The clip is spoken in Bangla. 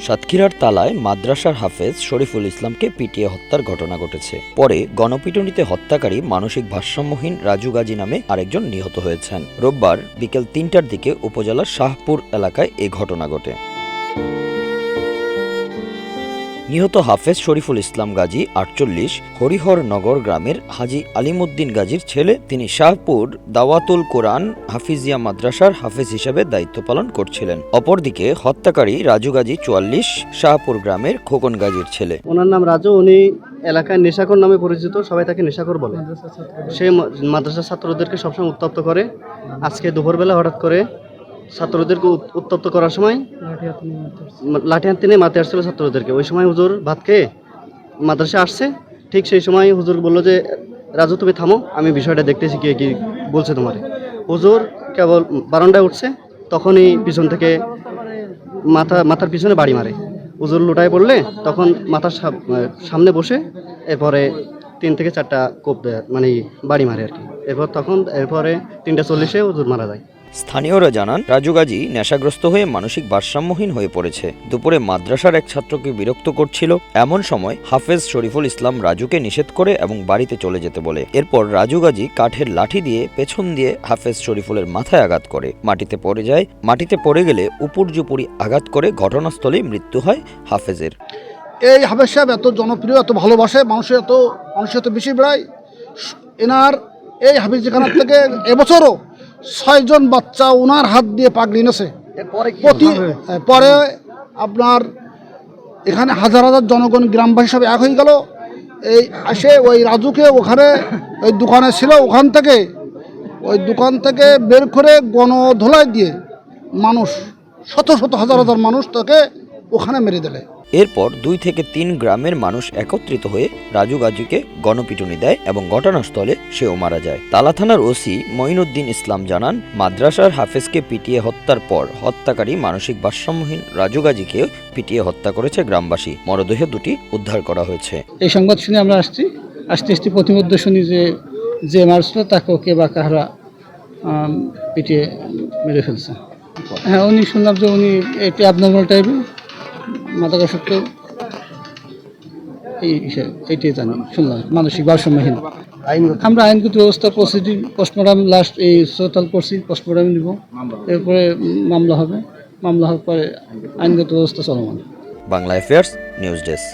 সাতক্ষীরার তালায় মাদ্রাসার হাফেজ শরীফুল ইসলামকে পিটিয়ে হত্যার ঘটনা ঘটেছে। পরে গণপিটুনিতে হত্যাকারী মানসিক ভারসাম্যহীন রাজু গাজী নামে আরেকজন নিহত হয়েছেন। রোববার বিকেল ৩টার দিকে উপজেলার শাহপুর এলাকায় এ ঘটনা ঘটে। নিহত হাফেজ শরীফুল ইসলাম গাজী ৪৮ হরিহরনগর গ্রামের হাজী আলিমুদ্দিন গাজীর ছেলে। তিনি শাহপুর দাওয়াতুল কোরআন হাফিজিয়া মাদ্রাসার হাফেজ হিসেবে দায়িত্ব পালন করছিলেন। অপরদিকে হত্যাকারী রাজু গাজী ৪৪ শাহপুর গ্রামের খোকন গাজীর ছেলে। ওনার নাম রাজু, উনি এলাকায় নেশাখোর নামে পরিচিত, সবাই তাকে নেশাখোর বলে। সে মাদ্রাসার ছাত্রদেরকে সবসময় উত্তপ্ত করে। আজকে দুপুরবেলা হঠাৎ করে ছাত্রদেরকে উত্তপ্ত করার সময় লাঠি হাত নিয়ে মারতে আসছিল ছাত্রদেরকে। ওই সময় হুজুর ভাত খেয়ে মাদ্রাসা আসছে, ঠিক সেই সময় হুজুর বললো যে রাজু তুমি থামো, আমি বিষয়টা দেখতেছি কে কি বলছে তোমার। হুজুর কেবল বারান্দায় উঠছে, তখনই পিছন থেকে মাথার পিছনে বাড়ি মারে। হুজুর লুটায় পড়লে তখন মাথার সামনে বসে এরপরে ৩ থেকে ৪টা কোপ দেয়, মানে বাড়ি মারে আর কি। এরপরে ৩:৪০-এ হুজুর মারা যায়। স্থানীয়রা জানান, রাজু গাজী নেশাগ্রস্ত হয়ে মানসিক ভারসাম্যহীন হয়ে পড়েছে। দুপুরে মাদ্রাসার এক ছাত্রকে বিরক্ত করছিল। এমন সময় হাফেজ শরীফুল ইসলাম রাজুকে নিষেধ করে এবং বাড়িতে চলে যেতে বলে। এরপর রাজু গাজী কাঠের লাঠি দিয়ে পেছন দিয়ে হাফেজ শরীফুলের মাথায় আঘাত করে। মাটিতে পড়ে যায়। মাটিতে পড়ে গেলে উপর্যুপরি আঘাত করে ঘটনাস্থলেই মৃত্যু হয় হাফেজের। এই হাফেজ সাহেব এত জনপ্রিয়, এত ভালোবাসে, মানুষের এত বেশি বেড়ায়। এনার এই হাফিজখানার থেকে এবছরও ৬ জন বাচ্চা ওনার হাত দিয়ে পাগড়ি নেছে। পরে আপনার এখানে হাজার হাজার জনগণ গ্রামবাসী সব এক হয়ে গেল। এই আসে ওই রাজুকে ওখানে ওই দোকানে ছিল, ওই দোকান থেকে বের করে গণধোলাই দিয়ে মানুষ শত শত হাজার হাজার মানুষ তাকে ওখানে মেরে দিলে। এরপর ২ থেকে ৩ গ্রামের মানুষ একত্রিত হয়ে রাজু গাজীকে গণপিটুনি দেয় এবং ঘটনাস্থলে সেও মারা যায়। তালা থানার ওসি মঈনুদ্দিন ইসলাম জানান, মাদ্রাসার হাফেজকে পিটিয়ে হত্যার পর হত্যাকারী মানসিক ভারসাম্যহীন রাজু গাজীকেও পিটিয়ে হত্যা করেছে গ্রামবাসী। মরদেহ দুটি উদ্ধার করা হয়েছে। এই সংবাদ শুনে আমরা আসতে প্রতিমধ্যে শুনি যে মারছিল তাকে কে বা কাহারা পিটিয়ে মেরে ফেলছে। হ্যাঁ, উনি শুনলাম যে উনি একটি অ্যাবনর্মাল টাইপের মাদকাসক্ত, এইটাই জানি, শুনলাম মানসিক ভারসাম্যহীন। আমরা আইনগত ব্যবস্থা প্রসিডিং পোস্টমর্টম লাস্ট এই টোটাল করছি, পোস্টমর্টম নিব, এরপরে মামলা হবে। মামলা হওয়ার পরে আইনগত ব্যবস্থা চলমান। Bangla affairs news desk.